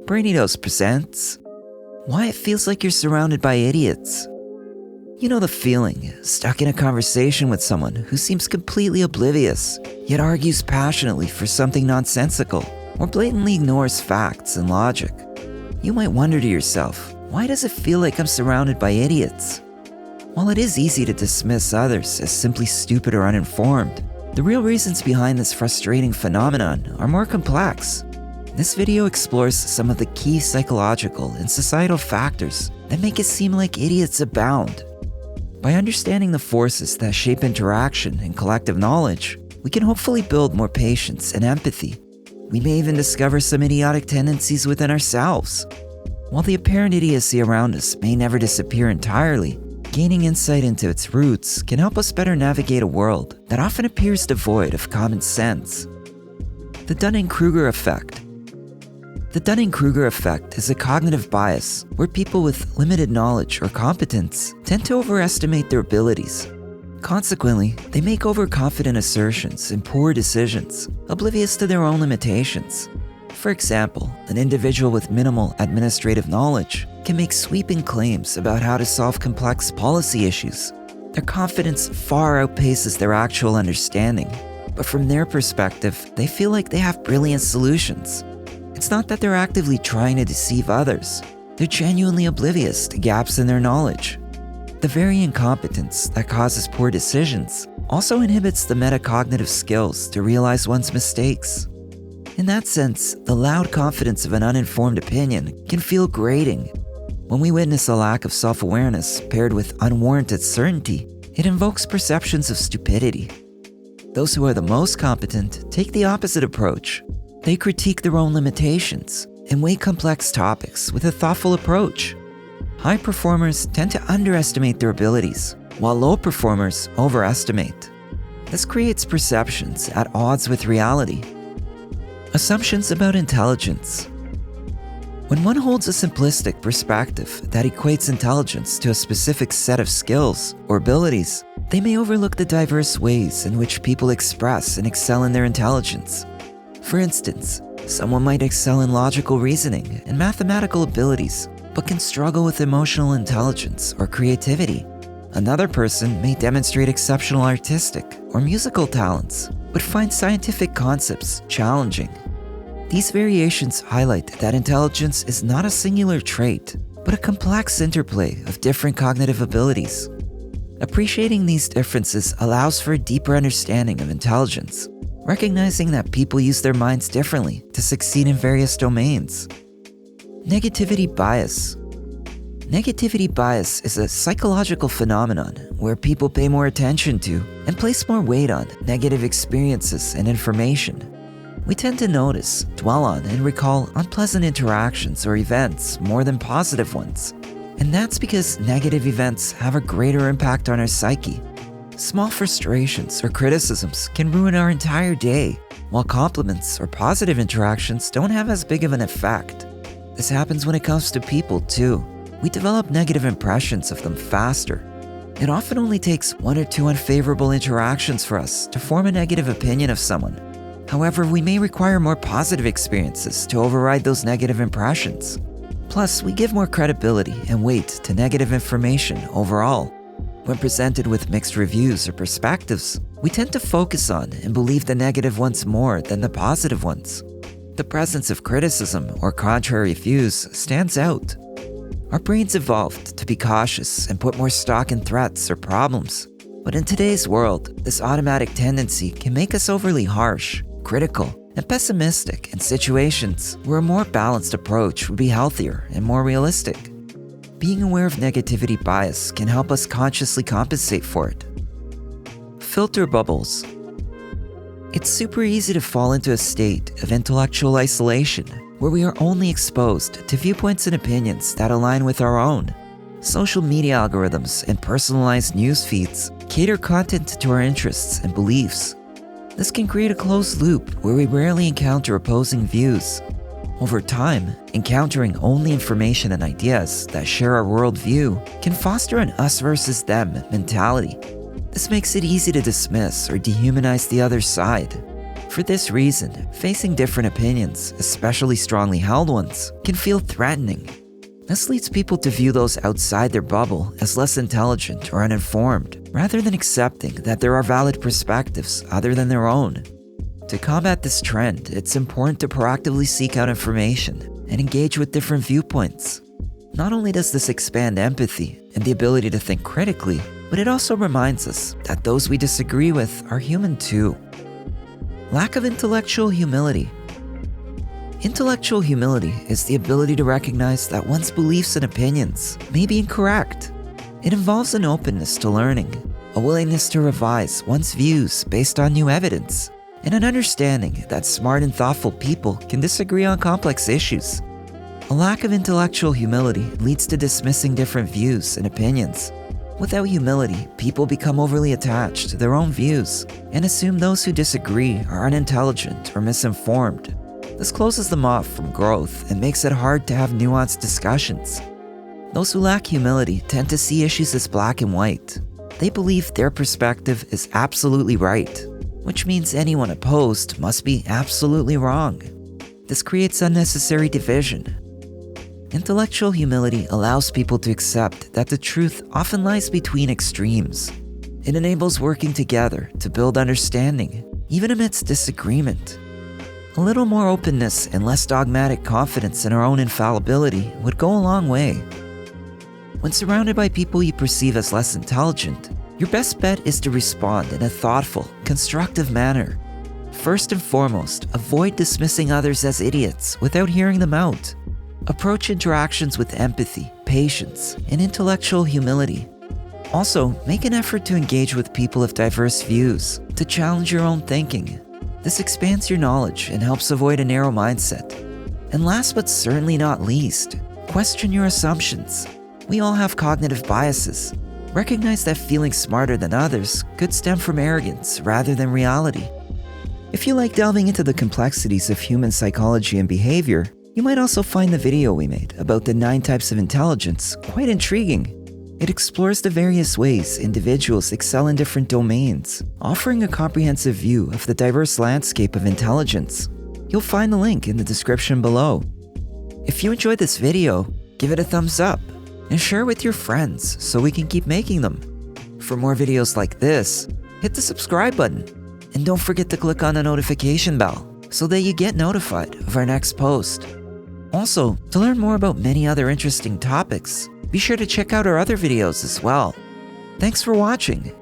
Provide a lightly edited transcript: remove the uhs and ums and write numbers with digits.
BRAINY presents Why It Feels Like You're Surrounded by Idiots. You know the feeling, stuck in a conversation with someone who seems completely oblivious, yet argues passionately for something nonsensical, or blatantly ignores facts and logic. You might wonder to yourself, why does it feel like I'm surrounded by idiots? While it is easy to dismiss others as simply stupid or uninformed, the real reasons behind this frustrating phenomenon are more complex. This video explores some of the key psychological and societal factors that make it seem like idiots abound. By understanding the forces that shape interaction and collective knowledge, we can hopefully build more patience and empathy. We may even discover some idiotic tendencies within ourselves. While the apparent idiocy around us may never disappear entirely, gaining insight into its roots can help us better navigate a world that often appears devoid of common sense. The Dunning Kruger effect. The Dunning Kruger effect is a cognitive bias where people with limited knowledge or competence tend to overestimate their abilities. Consequently, they make overconfident assertions and poor decisions, oblivious to their own limitations. For example, an individual with minimal administrative knowledge can make sweeping claims about how to solve complex policy issues. Their confidence far outpaces their actual understanding, but from their perspective, they feel like they have brilliant solutions. It's not that they're actively trying to deceive others. They're genuinely oblivious to gaps in their knowledge. The very incompetence that causes poor decisions also inhibits the metacognitive skills to realize one's mistakes. In that sense, the loud confidence of an uninformed opinion can feel grating. When we witness a lack of self-awareness paired with unwarranted certainty, it invokes perceptions of stupidity. Those who are the most competent take the opposite approach. They critique their own limitations and weigh complex topics with a thoughtful approach. High performers tend to underestimate their abilities, while low performers overestimate. This creates perceptions at odds with reality. Assumptions about intelligence. When one holds a simplistic perspective that equates intelligence to a specific set of skills or abilities, they may overlook the diverse ways in which people express and excel in their intelligence. For instance, someone might excel in logical reasoning and mathematical abilities, but can struggle with emotional intelligence or creativity. Another person may demonstrate exceptional artistic or musical talents, but find scientific concepts challenging. These variations highlight that intelligence is not a singular trait, but a complex interplay of different cognitive abilities. Appreciating these differences allows for a deeper understanding of intelligence, recognizing that people use their minds differently to succeed in various domains. Negativity bias. Negativity bias is a psychological phenomenon where people pay more attention to and place more weight on negative experiences and information. We tend to notice, dwell on, and recall unpleasant interactions or events more than positive ones. And that's because negative events have a greater impact on our psyche. Small frustrations or criticisms can ruin our entire day, while compliments or positive interactions don't have as big of an effect. This happens when it comes to people too. We develop negative impressions of them faster. It often only takes one or two unfavorable interactions for us to form a negative opinion of someone. However, we may require more positive experiences to override those negative impressions. Plus, we give more credibility and weight to negative information overall. When presented with mixed reviews or perspectives, we tend to focus on and believe the negative ones more than the positive ones. The presence of criticism or contrary views stands out. Our brains evolved to be cautious and put more stock in threats or problems. But in today's world, this automatic tendency can make us overly harsh, critical, and pessimistic in situations where a more balanced approach would be healthier and more realistic. Being aware of negativity bias can help us consciously compensate for it. Filter bubbles. It's super easy to fall into a state of intellectual isolation where we are only exposed to viewpoints and opinions that align with our own. Social media algorithms and personalized news feeds cater content to our interests and beliefs. This can create a closed loop where we rarely encounter opposing views. Over time, encountering only information and ideas that share our worldview can foster an us versus them mentality. This makes it easy to dismiss or dehumanize the other side. For this reason, facing different opinions, especially strongly held ones, can feel threatening. This leads people to view those outside their bubble as less intelligent or uninformed, rather than accepting that there are valid perspectives other than their own. To combat this trend, it's important to proactively seek out information and engage with different viewpoints. Not only does this expand empathy and the ability to think critically, but it also reminds us that those we disagree with are human too. Lack of intellectual humility. Intellectual humility is the ability to recognize that one's beliefs and opinions may be incorrect. It involves an openness to learning, a willingness to revise one's views based on new evidence, and an understanding that smart and thoughtful people can disagree on complex issues. A lack of intellectual humility leads to dismissing different views and opinions. Without humility, people become overly attached to their own views and assume those who disagree are unintelligent or misinformed. This closes them off from growth and makes it hard to have nuanced discussions. Those who lack humility tend to see issues as black and white. They believe their perspective is absolutely right, which means anyone opposed must be absolutely wrong. This creates unnecessary division. Intellectual humility allows people to accept that the truth often lies between extremes. It enables working together to build understanding, even amidst disagreement. A little more openness and less dogmatic confidence in our own infallibility would go a long way. When surrounded by people you perceive as less intelligent, your best bet is to respond in a thoughtful, constructive manner. First and foremost, avoid dismissing others as idiots without hearing them out. Approach interactions with empathy, patience, and intellectual humility. Also, make an effort to engage with people of diverse views, to challenge your own thinking. This expands your knowledge and helps avoid a narrow mindset. And last but certainly not least, question your assumptions. We all have cognitive biases. Recognize that feeling smarter than others could stem from arrogance rather than reality. If you like delving into the complexities of human psychology and behavior, you might also find the video we made about the 9 types of intelligence quite intriguing. It explores the various ways individuals excel in different domains, offering a comprehensive view of the diverse landscape of intelligence. You'll find the link in the description below. If you enjoyed this video, give it a thumbs up and share it with your friends so we can keep making them. For more videos like this, hit the subscribe button and don't forget to click on the notification bell so that you get notified of our next post. Also, to learn more about many other interesting topics, be sure to check out our other videos as well. Thanks for watching.